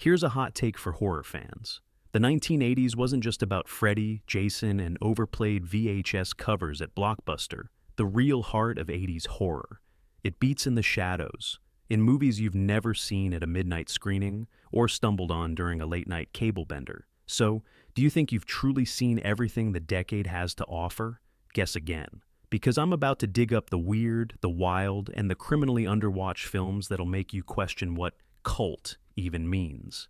Here's a hot take for horror fans. The 1980s wasn't just about Freddy, Jason, and overplayed VHS covers at Blockbuster. The real heart of 80s horror. It beats in the shadows, in movies you've never seen at a midnight screening or stumbled on during a late-night cable bender. So, do you think you've truly seen everything the decade has to offer? Guess again. Because I'm about to dig up the weird, the wild, and the criminally underwatched films that'll make you question what cult even means.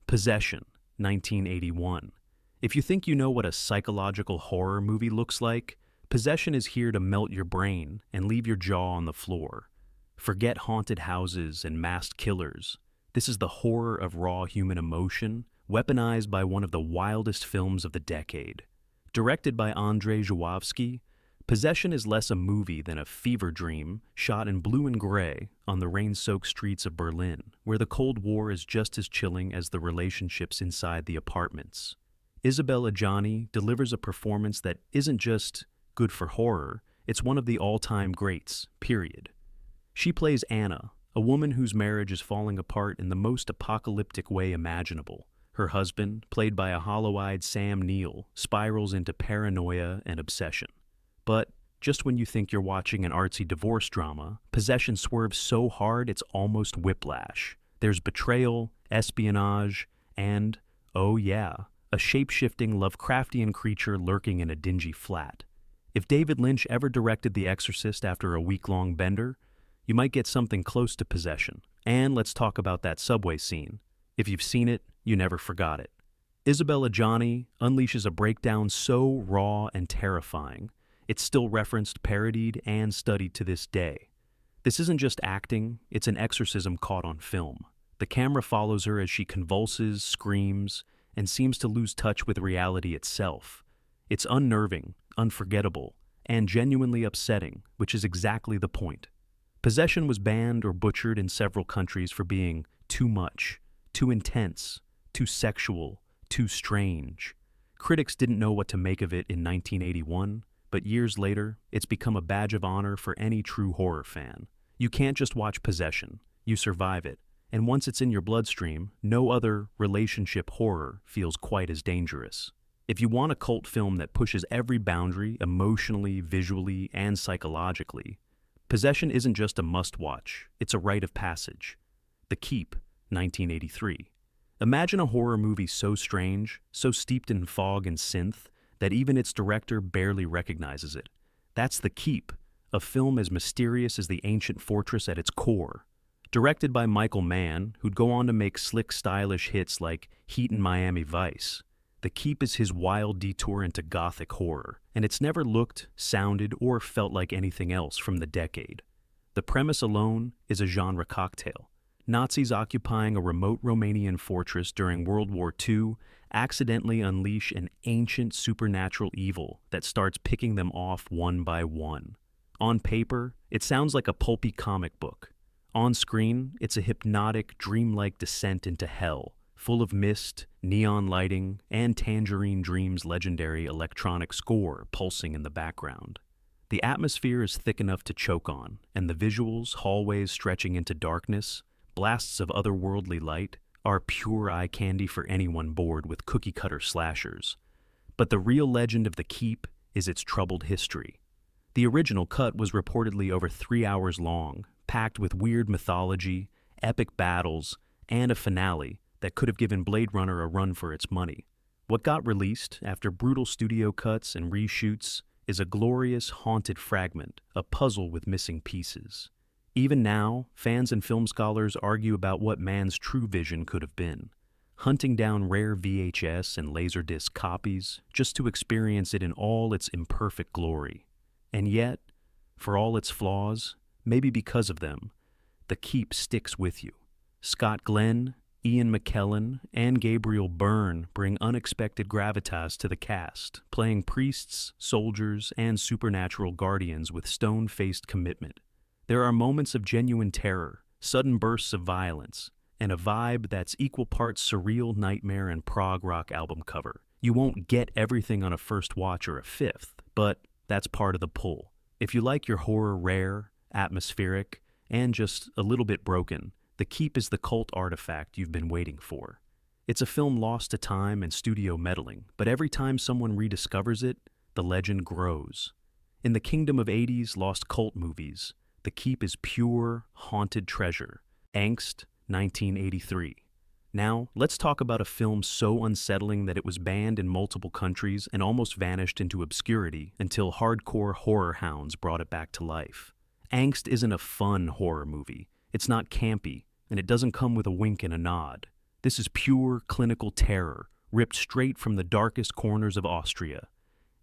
Possession, 1981. If you think you know what a psychological horror movie looks like, Possession is here to melt your brain and leave your jaw on the floor. Forget haunted houses and masked killers. This is the horror of raw human emotion, weaponized by one of the wildest films of the decade. Directed by Andrzej Żuławski, Possession is less a movie than a fever dream shot in blue and gray on the rain-soaked streets of Berlin, where the Cold War is just as chilling as the relationships inside the apartments. Isabelle Adjani delivers a performance that isn't just good for horror, it's one of the all-time greats, period. She plays Anna, a woman whose marriage is falling apart in the most apocalyptic way imaginable. Her husband, played by a hollow-eyed Sam Neill, spirals into paranoia and obsession. But just when you think you're watching an artsy divorce drama, Possession swerves so hard it's almost whiplash. There's betrayal, espionage, and, oh yeah, a shape-shifting Lovecraftian creature lurking in a dingy flat. If David Lynch ever directed The Exorcist after a week-long bender, you might get something close to Possession. And let's talk about that subway scene. If you've seen it, you never forgot it. Isabelle Adjani unleashes a breakdown so raw and terrifying, it's still referenced, parodied, and studied to this day. This isn't just acting, it's an exorcism caught on film. The camera follows her as she convulses, screams, and seems to lose touch with reality itself. It's unnerving, unforgettable, and genuinely upsetting, which is exactly the point. Possession was banned or butchered in several countries for being too much, too intense, too sexual, too strange. Critics didn't know what to make of it in 1981, but years later, it's become a badge of honor for any true horror fan. You can't just watch Possession, you survive it, and once it's in your bloodstream, no other relationship horror feels quite as dangerous. If you want a cult film that pushes every boundary emotionally, visually, and psychologically, Possession isn't just a must-watch, it's a rite of passage. The Keep, 1983. Imagine a horror movie so strange, so steeped in fog and synth, that even its director barely recognizes it. That's The Keep, a film as mysterious as the ancient fortress at its core. Directed by Michael Mann, who'd go on to make slick, stylish hits like Heat and Miami Vice. The Keep is his wild detour into gothic horror, and it's never looked, sounded, or felt like anything else from the decade. The premise alone is a genre cocktail. Nazis occupying a remote Romanian fortress during World War II accidentally unleash an ancient supernatural evil that starts picking them off one by one. On paper, it sounds like a pulpy comic book. On screen, it's a hypnotic, dreamlike descent into hell, full of mist, neon lighting, and Tangerine Dream's legendary electronic score pulsing in the background. The atmosphere is thick enough to choke on, and the visuals, hallways stretching into darkness, blasts of otherworldly light, are pure eye candy for anyone bored with cookie-cutter slashers. But the real legend of The Keep is its troubled history. The original cut was reportedly over 3 hours long, packed with weird mythology, epic battles, and a finale that could have given Blade Runner a run for its money. What got released, after brutal studio cuts and reshoots, is a glorious, haunted fragment, a puzzle with missing pieces. Even now, fans and film scholars argue about what Mann's true vision could have been, hunting down rare VHS and Laserdisc copies just to experience it in all its imperfect glory. And yet, for all its flaws, maybe because of them, The Keep sticks with you. Scott Glenn, Ian McKellen, and Gabriel Byrne bring unexpected gravitas to the cast, playing priests, soldiers, and supernatural guardians with stone-faced commitment. There are moments of genuine terror, sudden bursts of violence, and a vibe that's equal parts surreal nightmare and prog rock album cover. You won't get everything on a first watch or a fifth, but that's part of the pull. If you like your horror rare, atmospheric, and just a little bit broken, The Keep is the cult artifact you've been waiting for. It's a film lost to time and studio meddling, but every time someone rediscovers it, the legend grows. In the kingdom of 80s lost cult movies, The Keep is pure, haunted treasure. Angst, 1983. Now, let's talk about a film so unsettling that it was banned in multiple countries and almost vanished into obscurity until hardcore horror hounds brought it back to life. Angst isn't a fun horror movie. It's not campy, and it doesn't come with a wink and a nod. This is pure clinical terror, ripped straight from the darkest corners of Austria,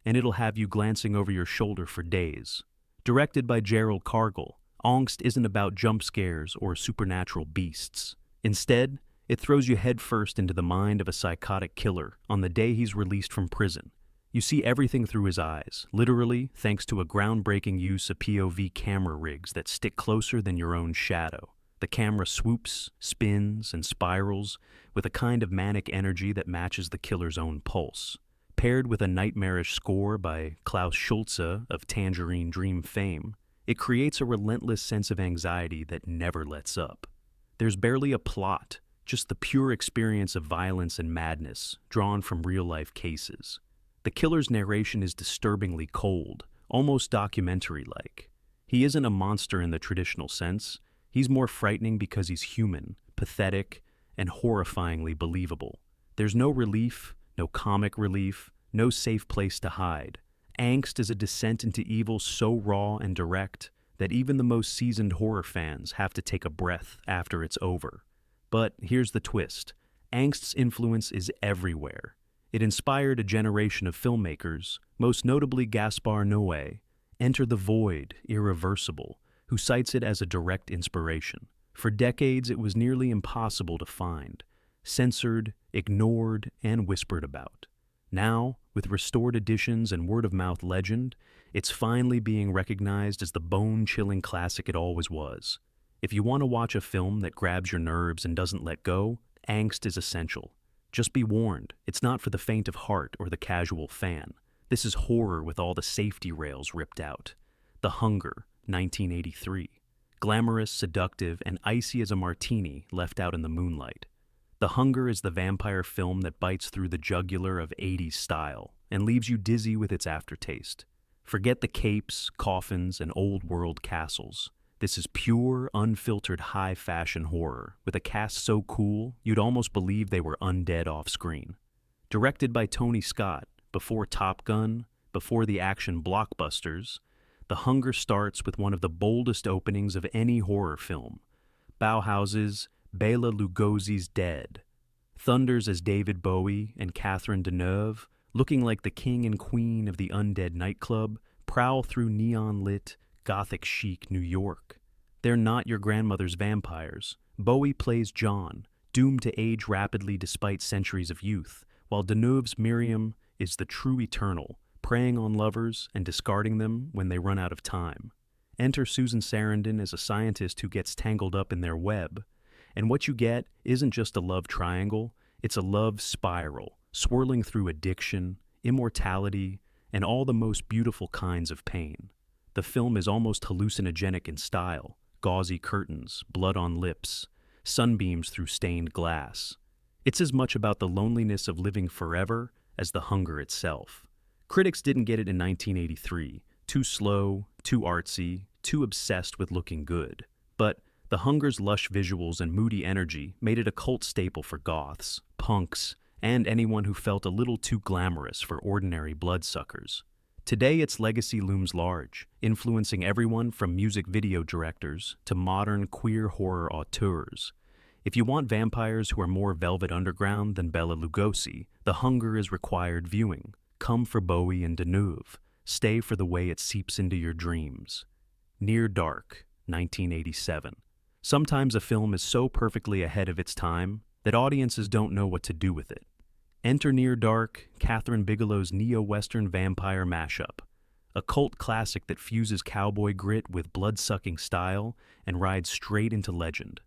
and it'll have you glancing over your shoulder for days. Directed by Gerald Cargill, Angst isn't about jump scares or supernatural beasts. Instead, it throws you headfirst into the mind of a psychotic killer on the day he's released from prison. You see everything through his eyes, literally thanks to a groundbreaking use of POV camera rigs that stick closer than your own shadow. The camera swoops, spins, and spirals with a kind of manic energy that matches the killer's own pulse. Paired with a nightmarish score by Klaus Schulze of Tangerine Dream fame, it creates a relentless sense of anxiety that never lets up. There's barely a plot, just the pure experience of violence and madness drawn from real-life cases. The killer's narration is disturbingly cold, almost documentary-like. He isn't a monster in the traditional sense. He's more frightening because he's human, pathetic, and horrifyingly believable. There's no relief, no comic relief, no safe place to hide. Angst is a descent into evil so raw and direct that even the most seasoned horror fans have to take a breath after it's over. But here's the twist. Angst's influence is everywhere. It inspired a generation of filmmakers, most notably Gaspar Noé. Enter the Void, Irreversible, who cites it as a direct inspiration. For decades, it was nearly impossible to find, censored, ignored, and whispered about. Now, with restored editions and word-of-mouth legend, it's finally being recognized as the bone-chilling classic it always was. If you want to watch a film that grabs your nerves and doesn't let go, Angst is essential. Just be warned, it's not for the faint of heart or the casual fan. This is horror with all the safety rails ripped out. The Hunger, 1983. Glamorous, seductive, and icy as a martini left out in the moonlight. The Hunger is the vampire film that bites through the jugular of 80s style and leaves you dizzy with its aftertaste. Forget the capes, coffins, and old-world castles. This is pure, unfiltered high-fashion horror, with a cast so cool you'd almost believe they were undead off-screen. Directed by Tony Scott, before Top Gun, before the action blockbusters, The Hunger starts with one of the boldest openings of any horror film. Bauhaus's Bela Lugosi's Dead thunders as David Bowie and Catherine Deneuve, looking like the king and queen of the undead nightclub, prowl through neon-lit, gothic chic New York. They're not your grandmother's vampires. Bowie plays John, doomed to age rapidly despite centuries of youth, while Deneuve's Miriam is the true eternal, preying on lovers and discarding them when they run out of time. Enter Susan Sarandon as a scientist who gets tangled up in their web. And what you get isn't just a love triangle, it's a love spiral, swirling through addiction, immortality, and all the most beautiful kinds of pain. The film is almost hallucinogenic in style, gauzy curtains, blood on lips, sunbeams through stained glass. It's as much about the loneliness of living forever as the hunger itself. Critics didn't get it in 1983, too slow, too artsy, too obsessed with looking good. But The Hunger's lush visuals and moody energy made it a cult staple for goths, punks, and anyone who felt a little too glamorous for ordinary bloodsuckers. Today, its legacy looms large, influencing everyone from music video directors to modern queer horror auteurs. If you want vampires who are more Velvet Underground than Bela Lugosi, The Hunger is required viewing. Come for Bowie and Deneuve. Stay for the way it seeps into your dreams. Near Dark, 1987. Sometimes a film is so perfectly ahead of its time that audiences don't know what to do with it. Enter Near Dark, Catherine Bigelow's neo-Western vampire mashup, a cult classic that fuses cowboy grit with blood-sucking style and rides straight into legend.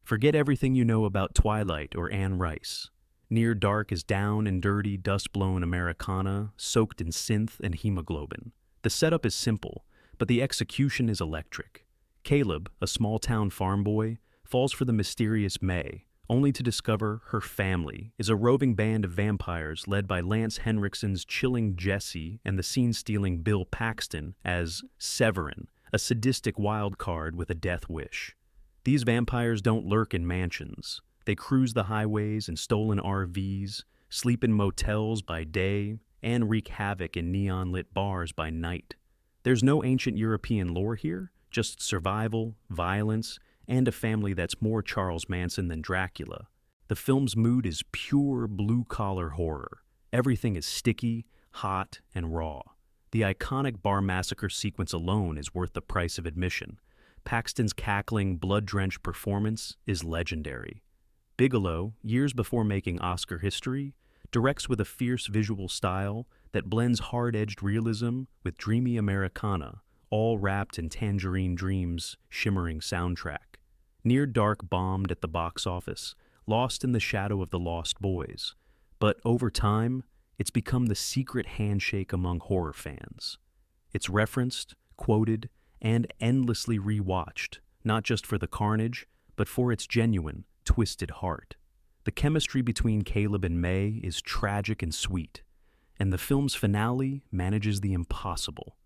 Forget everything you know about Twilight or Anne Rice. Near Dark is down and dirty, dust-blown Americana, soaked in synth and hemoglobin. The setup is simple, but the execution is electric. Caleb, a small-town farm boy, falls for the mysterious May, only to discover her family is a roving band of vampires led by Lance Henriksen's chilling Jesse and the scene-stealing Bill Paxton as Severin, a sadistic wild card with a death wish. These vampires don't lurk in mansions. They cruise the highways in stolen RVs, sleep in motels by day, and wreak havoc in neon-lit bars by night. There's no ancient European lore here, just survival, violence, and a family that's more Charles Manson than Dracula. The film's mood is pure blue-collar horror. Everything is sticky, hot, and raw. The iconic bar massacre sequence alone is worth the price of admission. Paxton's cackling, blood-drenched performance is legendary. Bigelow, years before making Oscar history, directs with a fierce visual style that blends hard-edged realism with dreamy Americana, all wrapped in Tangerine Dream's shimmering soundtrack. Near Dark bombed at the box office, lost in the shadow of The Lost Boys. But over time, it's become the secret handshake among horror fans. It's referenced, quoted, and endlessly rewatched, not just for the carnage, but for its genuine, twisted heart. The chemistry between Caleb and May is tragic and sweet, and the film's finale manages the impossible.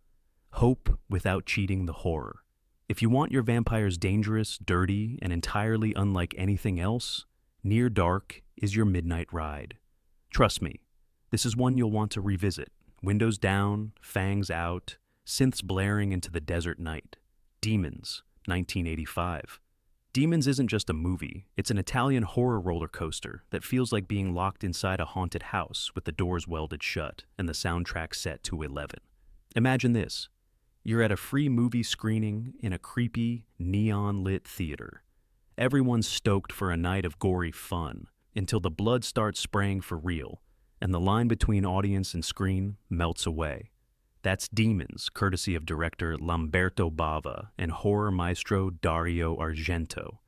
Hope without cheating the horror. If you want your vampires dangerous, dirty, and entirely unlike anything else, Near Dark is your midnight ride. Trust me, this is one you'll want to revisit. Windows down, fangs out, synths blaring into the desert night. Demons, 1985. Demons isn't just a movie, it's an Italian horror roller coaster that feels like being locked inside a haunted house with the doors welded shut and the soundtrack set to 11. Imagine this. You're at a free movie screening in a creepy, neon-lit theater. Everyone's stoked for a night of gory fun until the blood starts spraying for real and the line between audience and screen melts away. That's Demons, courtesy of director Lamberto Bava and horror maestro Dario Argento,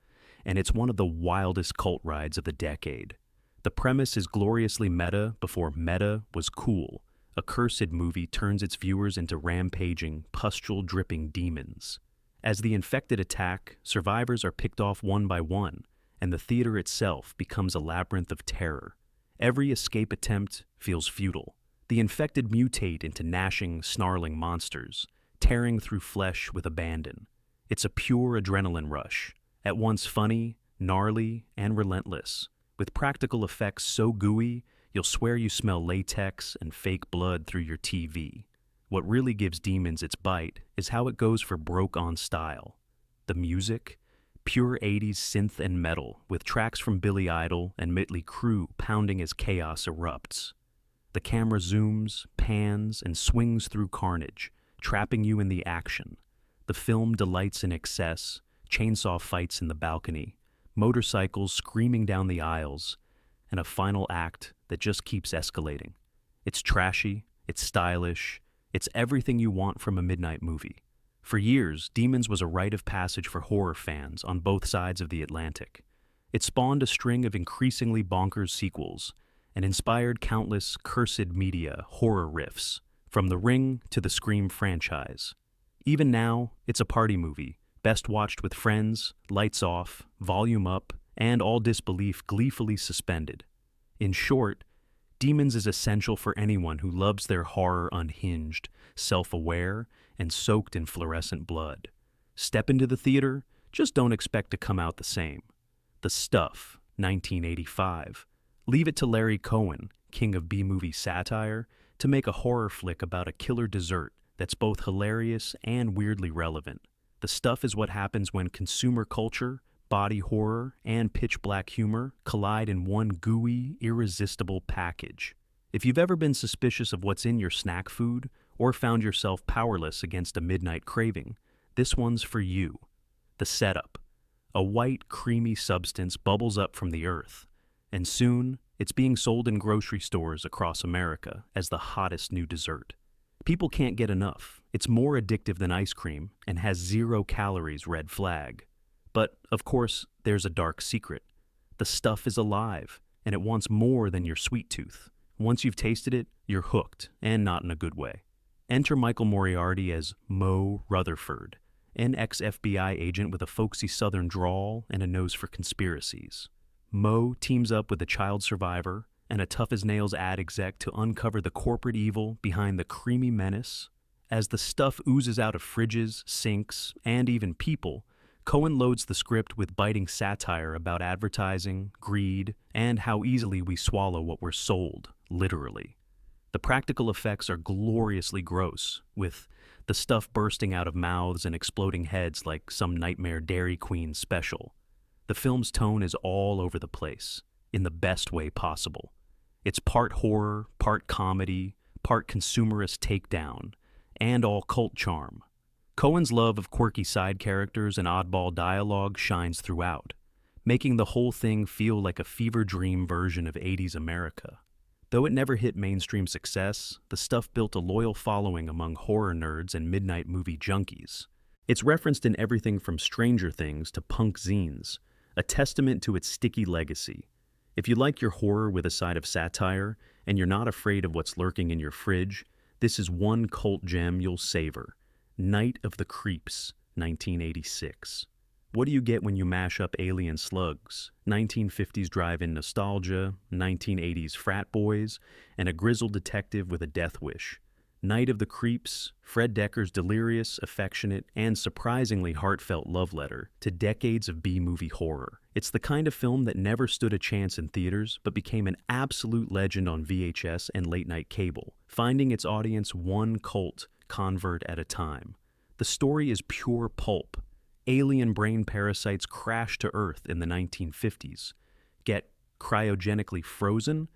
and it's one of the wildest cult rides of the decade. The premise is gloriously meta before meta was cool. A cursed movie turns its viewers into rampaging, pustule-dripping demons. As the infected attack, survivors are picked off one by one, and the theater itself becomes a labyrinth of terror. Every escape attempt feels futile. The infected mutate into gnashing, snarling monsters, tearing through flesh with abandon. It's a pure adrenaline rush, at once funny, gnarly, and relentless, with practical effects so gooey you'll swear you smell latex and fake blood through your TV. What really gives Demons its bite is how it goes for broke on style. The music, pure 80s synth and metal, with tracks from Billy Idol and Mötley Crüe pounding as chaos erupts. The camera zooms, pans, and swings through carnage, trapping you in the action. The film delights in excess, chainsaw fights in the balcony, motorcycles screaming down the aisles, and a final act that just keeps escalating. It's trashy, it's stylish, it's everything you want from a midnight movie. For years, Demons was a rite of passage for horror fans on both sides of the Atlantic. It spawned a string of increasingly bonkers sequels, and inspired countless cursed media horror riffs, from The Ring to the Scream franchise. Even now, it's a party movie, best watched with friends, lights off, volume up, and all disbelief gleefully suspended. In short, Demons is essential for anyone who loves their horror unhinged, self-aware, and soaked in fluorescent blood. Step into the theater, just don't expect to come out the same. The Stuff, 1985. Leave it to Larry Cohen, king of B-movie satire, to make a horror flick about a killer dessert that's both hilarious and weirdly relevant. The Stuff is what happens when consumer culture, body horror, and pitch-black humor collide in one gooey, irresistible package. If you've ever been suspicious of what's in your snack food, or found yourself powerless against a midnight craving, this one's for you. The setup. A white, creamy substance bubbles up from the earth, and soon, it's being sold in grocery stores across America as the hottest new dessert. People can't get enough. It's more addictive than ice cream and has 0 calories, red flag. But, of course, there's a dark secret. The Stuff is alive, and it wants more than your sweet tooth. Once you've tasted it, you're hooked, and not in a good way. Enter Michael Moriarty as Mo Rutherford, an ex-FBI agent with a folksy southern drawl and a nose for conspiracies. Mo teams up with a child survivor and a tough-as-nails ad exec to uncover the corporate evil behind the creamy menace. As the stuff oozes out of fridges, sinks, and even people, Cohen loads the script with biting satire about advertising, greed, and how easily we swallow what we're sold, literally. The practical effects are gloriously gross, with the stuff bursting out of mouths and exploding heads like some nightmare Dairy Queen special. The film's tone is all over the place, in the best way possible. It's part horror, part comedy, part consumerist takedown, and all cult charm. Cohen's love of quirky side characters and oddball dialogue shines throughout, making the whole thing feel like a fever dream version of 80s America. Though it never hit mainstream success, the stuff built a loyal following among horror nerds and midnight movie junkies. It's referenced in everything from Stranger Things to punk zines, a testament to its sticky legacy. If you like your horror with a side of satire, and you're not afraid of what's lurking in your fridge, this is one cult gem you'll savor. Night of the Creeps, 1986. What do you get when you mash up alien slugs, 1950s drive-in nostalgia, 1980s frat boys, and a grizzled detective with a death wish? Night of the Creeps, Fred Decker's delirious, affectionate, and surprisingly heartfelt love letter to decades of B-movie horror. It's the kind of film that never stood a chance in theaters, but became an absolute legend on VHS and late-night cable, finding its audience one cult convert at a time. The story is pure pulp. Alien brain parasites crash to Earth in the 1950s, get cryogenically frozen,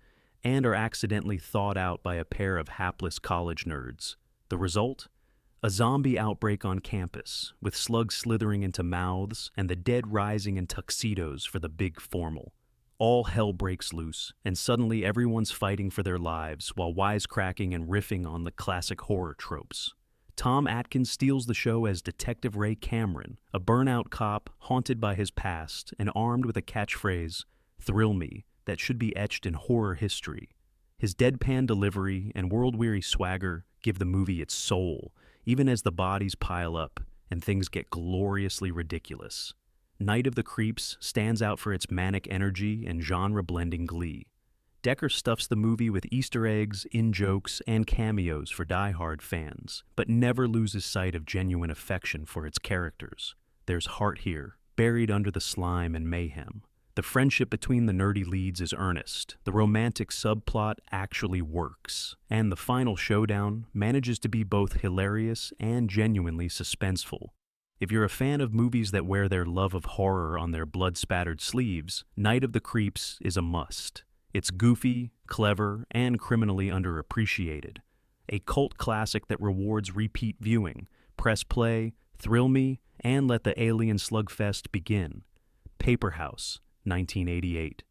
and are accidentally thawed out by a pair of hapless college nerds. The result? A zombie outbreak on campus, with slugs slithering into mouths and the dead rising in tuxedos for the big formal. All hell breaks loose, and suddenly everyone's fighting for their lives while wisecracking and riffing on the classic horror tropes. Tom Atkins steals the show as Detective Ray Cameron, a burnout cop haunted by his past and armed with a catchphrase, "Thrill me," that should be etched in horror history. His deadpan delivery and world-weary swagger give the movie its soul, even as the bodies pile up and things get gloriously ridiculous. Night of the Creeps stands out for its manic energy and genre-blending glee. Decker stuffs the movie with Easter eggs, in-jokes, and cameos for die-hard fans, but never loses sight of genuine affection for its characters. There's heart here, buried under the slime and mayhem. The friendship between the nerdy leads is earnest, the romantic subplot actually works, and the final showdown manages to be both hilarious and genuinely suspenseful. If you're a fan of movies that wear their love of horror on their blood-spattered sleeves, Night of the Creeps is a must. It's goofy, clever, and criminally underappreciated. A cult classic that rewards repeat viewing. Press play, thrill me, and let the alien slugfest begin. Paper House, 1988.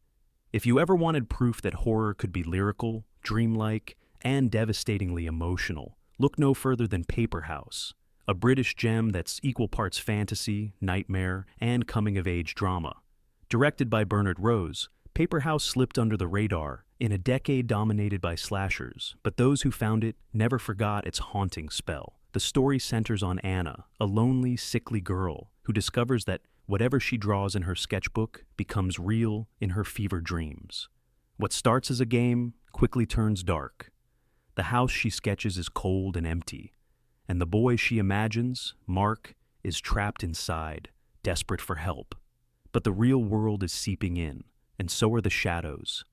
If you ever wanted proof that horror could be lyrical, dreamlike, and devastatingly emotional, look no further than Paper House, a British gem that's equal parts fantasy, nightmare, and coming-of-age drama. Directed by Bernard Rose, Paper House slipped under the radar in a decade dominated by slashers, but those who found it never forgot its haunting spell. The story centers on Anna, a lonely, sickly girl who discovers that whatever she draws in her sketchbook becomes real in her fever dreams. What starts as a game quickly turns dark. The house she sketches is cold and empty, and the boy she imagines, Mark, is trapped inside, desperate for help. But the real world is seeping in, and so are the shadows.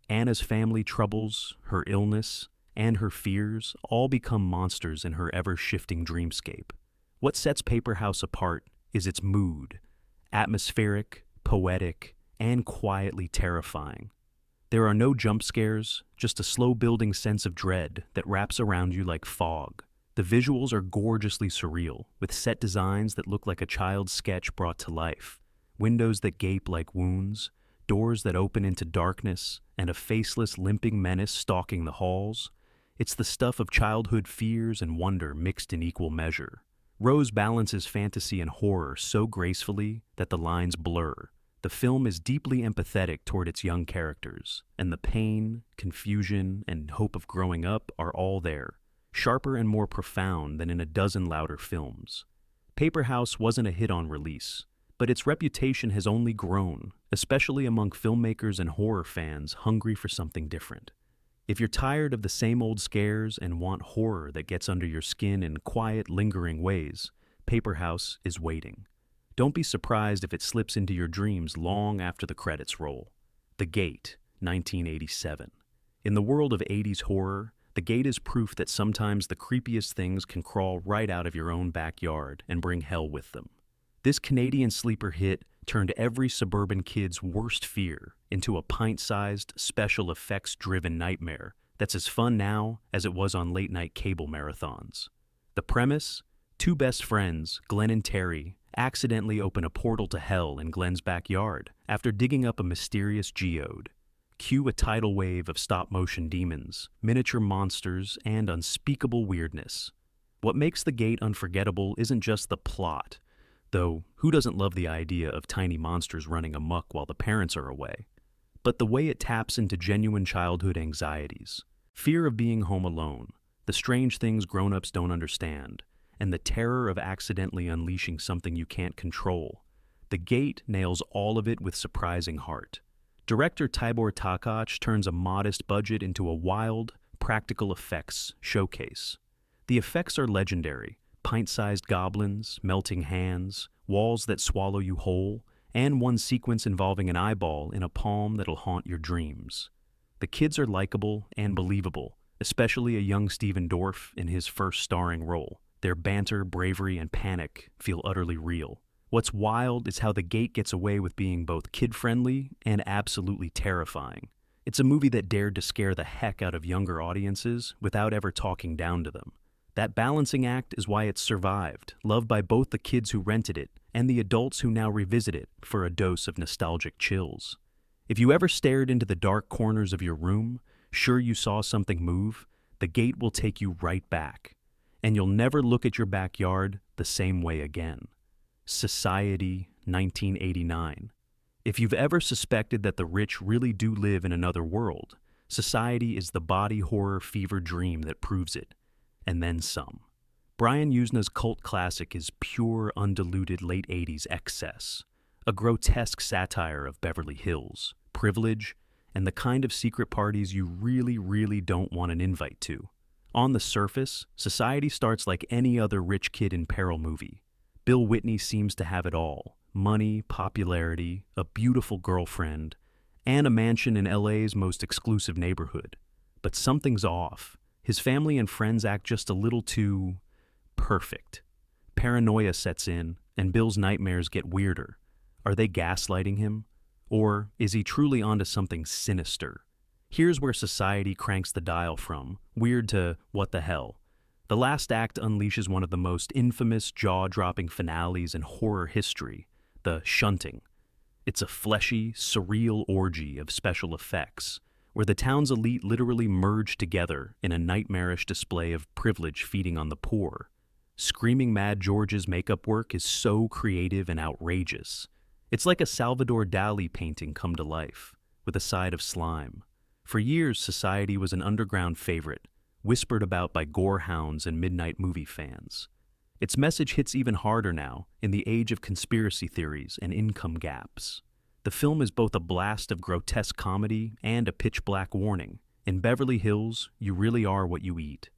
Anna's family troubles, her illness, and her fears all become monsters in her ever-shifting dreamscape. What sets Paper House apart is its mood, atmospheric, poetic, and quietly terrifying. There are no jump scares, just a slow-building sense of dread that wraps around you like fog. The visuals are gorgeously surreal, with set designs that look like a child's sketch brought to life, windows that gape like wounds, doors that open into darkness, and a faceless, limping menace stalking the halls. It's the stuff of childhood fears and wonder mixed in equal measure. Rose balances fantasy and horror so gracefully that the lines blur. The film is deeply empathetic toward its young characters, and the pain, confusion, and hope of growing up are all there, sharper and more profound than in a dozen louder films. Paper House wasn't a hit on release, but its reputation has only grown, especially among filmmakers and horror fans hungry for something different. If you're tired of the same old scares and want horror that gets under your skin in quiet, lingering ways, Paper House is waiting. Don't be surprised if it slips into your dreams long after the credits roll. The Gate, 1987. In the world of 80s horror, The Gate is proof that sometimes the creepiest things can crawl right out of your own backyard and bring hell with them. This Canadian sleeper hit turned every suburban kid's worst fear into a pint-sized, special effects-driven nightmare that's as fun now as it was on late-night cable marathons. The premise? Two best friends, Glenn and Terry, accidentally open a portal to hell in Glenn's backyard after digging up a mysterious geode. Cue a tidal wave of stop-motion demons, miniature monsters, and unspeakable weirdness. What makes The Gate unforgettable isn't just the plot, though who doesn't love the idea of tiny monsters running amok while the parents are away, but the way it taps into genuine childhood anxieties, fear of being home alone, the strange things grown-ups don't understand, and the terror of accidentally unleashing something you can't control. The Gate nails all of it with surprising heart. Director Tibor Takacs turns a modest budget into a wild, practical effects showcase. The effects are legendary: pint-sized goblins, melting hands, walls that swallow you whole, and one sequence involving an eyeball in a palm that'll haunt your dreams. The kids are likable and believable, especially a young Stephen Dorff in his first starring role. Their banter, bravery, and panic feel utterly real. What's wild is how The Gate gets away with being both kid-friendly and absolutely terrifying. It's a movie that dared to scare the heck out of younger audiences without ever talking down to them. That balancing act is why it's survived, loved by both the kids who rented it and the adults who now revisit it for a dose of nostalgic chills. If you ever stared into the dark corners of your room, sure you saw something move, The Gate will take you right back. And you'll never look at your backyard the same way again. Society, 1989. If you've ever suspected that the rich really do live in another world, Society is the body horror fever dream that proves it. And then some. Brian Yuzna's cult classic is pure, undiluted late 80s excess, a grotesque satire of Beverly Hills, privilege, and the kind of secret parties you really don't want an invite to. On the surface, Society starts like any other rich kid in peril movie. Bill Whitney seems to have it all: money, popularity, a beautiful girlfriend, and a mansion in LA's most exclusive neighborhood. But something's off. His family and friends act just a little too perfect. Paranoia sets in, and Bill's nightmares get weirder. Are they gaslighting him? Or is he truly onto something sinister? Here's where Society cranks the dial from weird to what the hell. The last act unleashes one of the most infamous, jaw-dropping finales in horror history, the shunting. It's a fleshy, surreal orgy of special effects, where the town's elite literally merge together in a nightmarish display of privilege feeding on the poor. Screaming Mad George's makeup work is so creative and outrageous. It's like a Salvador Dali painting come to life, with a side of slime. For years, Society was an underground favorite, whispered about by gore hounds and midnight movie fans. Its message hits even harder now, in the age of conspiracy theories and income gaps. The film is both a blast of grotesque comedy and a pitch-black warning. In Beverly Hills, you really are what you eat.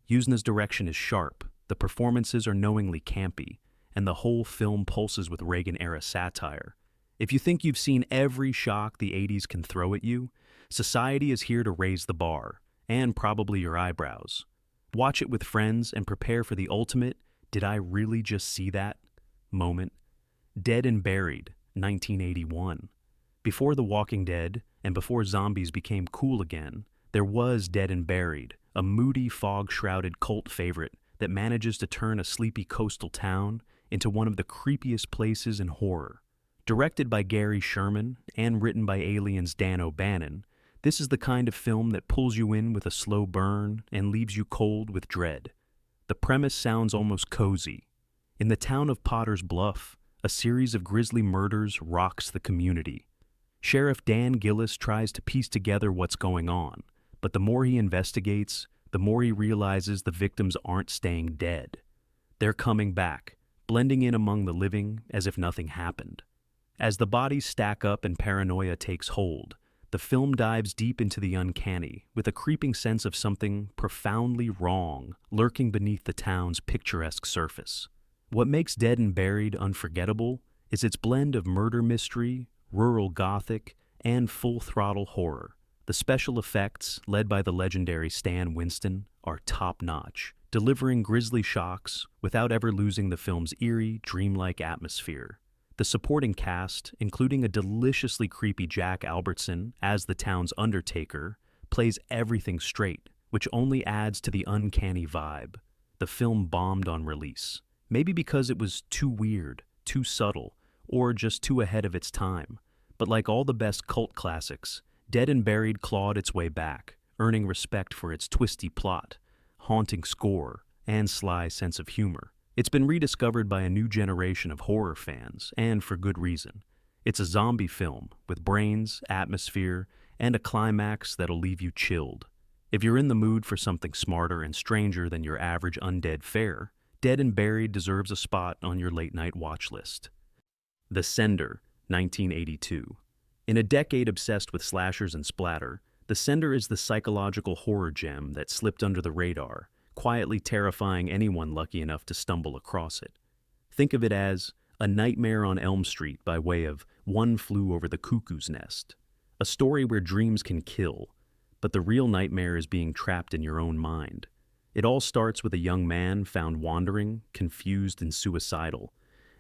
Yuzna's direction is sharp, the performances are knowingly campy, and the whole film pulses with Reagan-era satire. If you think you've seen every shock the 80s can throw at you, Society is here to raise the bar, and probably your eyebrows. Watch it with friends and prepare for the ultimate "did I really just see that?" moment. Dead and Buried, 1981. Before The Walking Dead, and before zombies became cool again, there was Dead and Buried, a moody, fog-shrouded cult favorite that manages to turn a sleepy coastal town into one of the creepiest places in horror. Directed by Gary Sherman and written by Alien's Dan O'Bannon, this is the kind of film that pulls you in with a slow burn and leaves you cold with dread. The premise sounds almost cozy. In the town of Potter's Bluff, a series of grisly murders rocks the community. Sheriff Dan Gillis tries to piece together what's going on, but the more he investigates, the more he realizes the victims aren't staying dead. They're coming back, blending in among the living as if nothing happened. As the bodies stack up and paranoia takes hold, the film dives deep into the uncanny, with a creeping sense of something profoundly wrong lurking beneath the town's picturesque surface. What makes Dead and Buried unforgettable is its blend of murder mystery, rural gothic, and full-throttle horror. The special effects, led by the legendary Stan Winston, are top-notch, delivering grisly shocks without ever losing the film's eerie, dreamlike atmosphere. The supporting cast, including a deliciously creepy Jack Albertson as the town's undertaker, plays everything straight, which only adds to the uncanny vibe. The film bombed on release, maybe because it was too weird, too subtle, or just too ahead of its time. But like all the best cult classics, Dead and Buried clawed its way back, earning respect for its twisty plot, haunting score, and sly sense of humor. It's been rediscovered by a new generation of horror fans, and for good reason. It's a zombie film with brains, atmosphere, and a climax that'll leave you chilled. If you're in the mood for something smarter and stranger than your average undead fare, Dead and Buried deserves a spot on your late-night watch list. The Sender, 1982. In a decade obsessed with slashers and splatter, The Sender is the psychological horror gem that slipped under the radar, quietly terrifying anyone lucky enough to stumble across it. Think of it as A Nightmare on Elm Street by way of One Flew Over the Cuckoo's Nest. A story where dreams can kill, but the real nightmare is being trapped in your own mind. It all starts with a young man found wandering, confused and suicidal,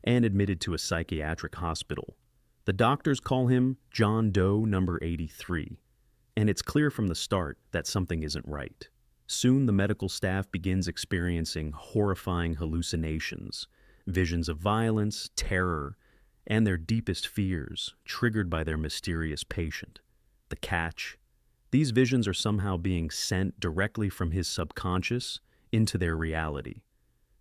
and admitted to a psychiatric hospital. The doctors call him John Doe number 83, and it's clear from the start that something isn't right. Soon the medical staff begins experiencing horrifying hallucinations, visions of violence, terror, and their deepest fears triggered by their mysterious patient. The catch? These visions are somehow being sent directly from his subconscious into their reality.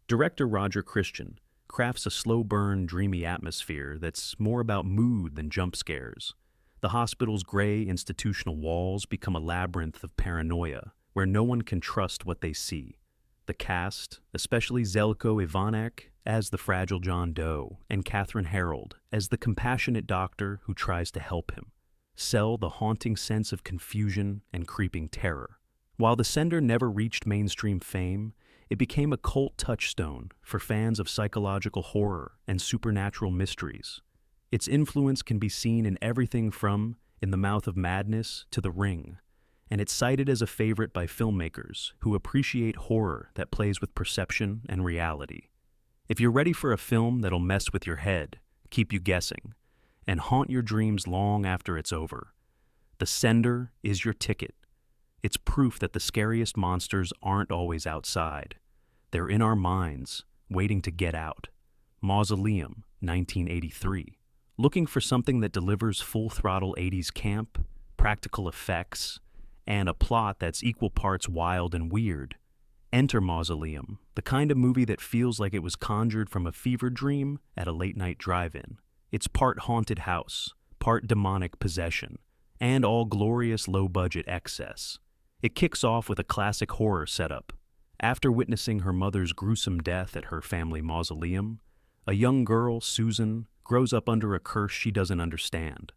Director Roger Christian crafts a slow-burn, dreamy atmosphere that's more about mood than jump scares. The hospital's gray institutional walls become a labyrinth of paranoia, where no one can trust what they see. The cast, especially Zeljko Ivanek as the fragile John Doe and Catherine Harold as the compassionate doctor who tries to help him, sell the haunting sense of confusion and creeping terror. While The Sender never reached mainstream fame, it became a cult touchstone for fans of psychological horror and supernatural mysteries. Its influence can be seen in everything from In the Mouth of Madness to The Ring, and it's cited as a favorite by filmmakers who appreciate horror that plays with perception and reality. If you're ready for a film that'll mess with your head, keep you guessing, and haunt your dreams long after it's over, The Sender is your ticket. It's proof that the scariest monsters aren't always outside. They're in our minds, waiting to get out. Mausoleum, 1983. Looking for something that delivers full-throttle 80s camp, practical effects, and a plot that's equal parts wild and weird? Enter Mausoleum, the kind of movie that feels like it was conjured from a fever dream at a late-night drive-in. It's part haunted house, part demonic possession, and all glorious low-budget excess. It kicks off with a classic horror setup. After witnessing her mother's gruesome death at her family mausoleum, a young girl, Susan, grows up under a curse she doesn't understand.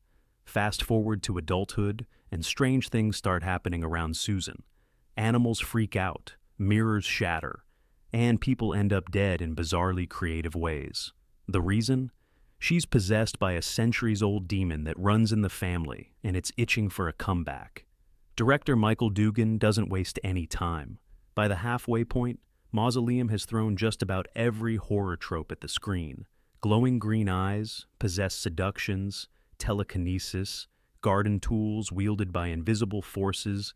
Fast forward to adulthood, and strange things start happening around Susan. Animals freak out, mirrors shatter, and people end up dead in bizarrely creative ways. The reason? She's possessed by a centuries-old demon that runs in the family, and it's itching for a comeback. Director Michael Dugan doesn't waste any time. By the halfway point, Mausoleum has thrown just about every horror trope at the screen. Glowing green eyes, possessed seductions, telekinesis, garden tools wielded by invisible forces,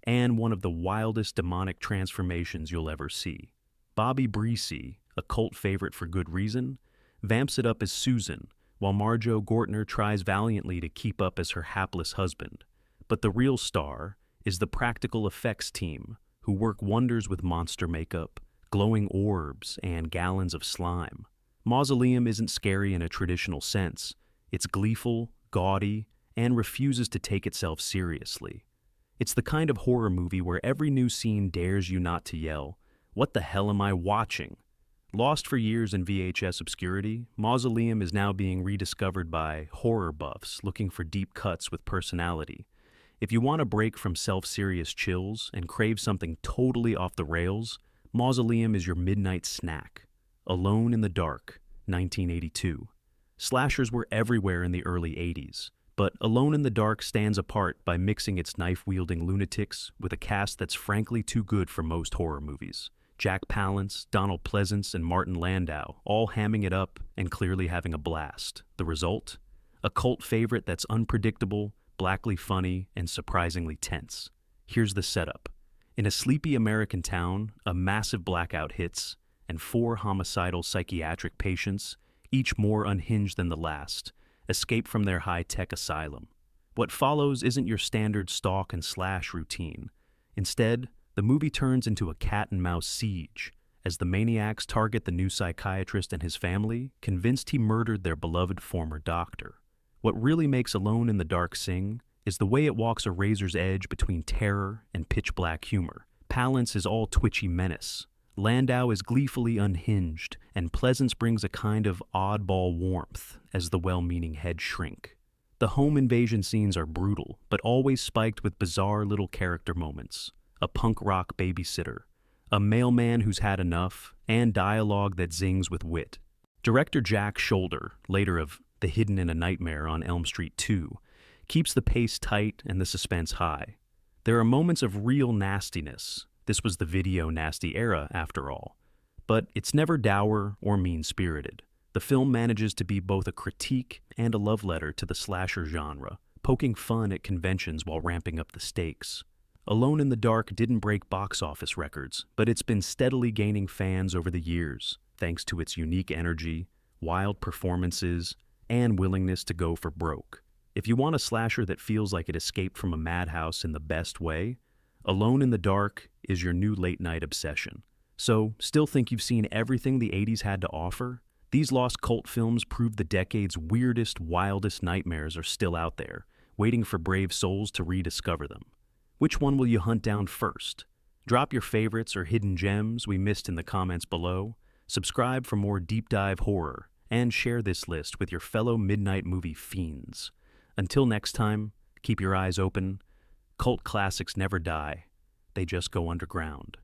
and one of the wildest demonic transformations you'll ever see. Bobby Breesy, a cult favorite for good reason, vamps it up as Susan, while Marjoe Gortner tries valiantly to keep up as her hapless husband. But the real star is the practical effects team, who work wonders with monster makeup, glowing orbs, and gallons of slime. Mausoleum isn't scary in a traditional sense. It's gleeful, gaudy, and refuses to take itself seriously. It's the kind of horror movie where every new scene dares you not to yell, "What the hell am I watching?" Lost for years in VHS obscurity, Mausoleum is now being rediscovered by horror buffs looking for deep cuts with personality. If you want a break from self-serious chills and crave something totally off the rails, Mausoleum is your midnight snack. Alone in the Dark, 1982. Slashers were everywhere in the early 80s, but Alone in the Dark stands apart by mixing its knife-wielding lunatics with a cast that's frankly too good for most horror movies. Jack Palance, Donald Pleasance, and Martin Landau, all hamming it up and clearly having a blast. The result? A cult favorite that's unpredictable, blackly funny, and surprisingly tense. Here's the setup. In a sleepy American town, a massive blackout hits, and 4 homicidal psychiatric patients, each more unhinged than the last, escape from their high-tech asylum. What follows isn't your standard stalk and slash routine. Instead, the movie turns into a cat-and-mouse siege, as the maniacs target the new psychiatrist and his family, convinced he murdered their beloved former doctor. What really makes Alone in the Dark sing is the way it walks a razor's edge between terror and pitch-black humor. Palance is all twitchy menace. Landau is gleefully unhinged, and Pleasance brings a kind of oddball warmth as the well-meaning heads shrink. The home invasion scenes are brutal, but always spiked with bizarre little character moments. A punk rock babysitter, a mailman who's had enough, and dialogue that zings with wit. Director Jack Shoulder, later of The Hidden in a Nightmare on Elm Street 2, keeps the pace tight and the suspense high. There are moments of real nastiness. This was the video nasty era, after all. But it's never dour or mean-spirited. The film manages to be both a critique and a love letter to the slasher genre, poking fun at conventions while ramping up the stakes. Alone in the Dark didn't break box office records, but it's been steadily gaining fans over the years, thanks to its unique energy, wild performances, and willingness to go for broke. If you want a slasher that feels like it escaped from a madhouse in the best way, Alone in the Dark is your new late-night obsession. So, still think you've seen everything the 80s had to offer? These lost cult films prove the decade's weirdest, wildest nightmares are still out there, waiting for brave souls to rediscover them. Which one will you hunt down first? Drop your favorites or hidden gems we missed in the comments below, subscribe for more deep dive horror, and share this list with your fellow midnight movie fiends. Until next time, keep your eyes open. Cult classics never die, they just go underground.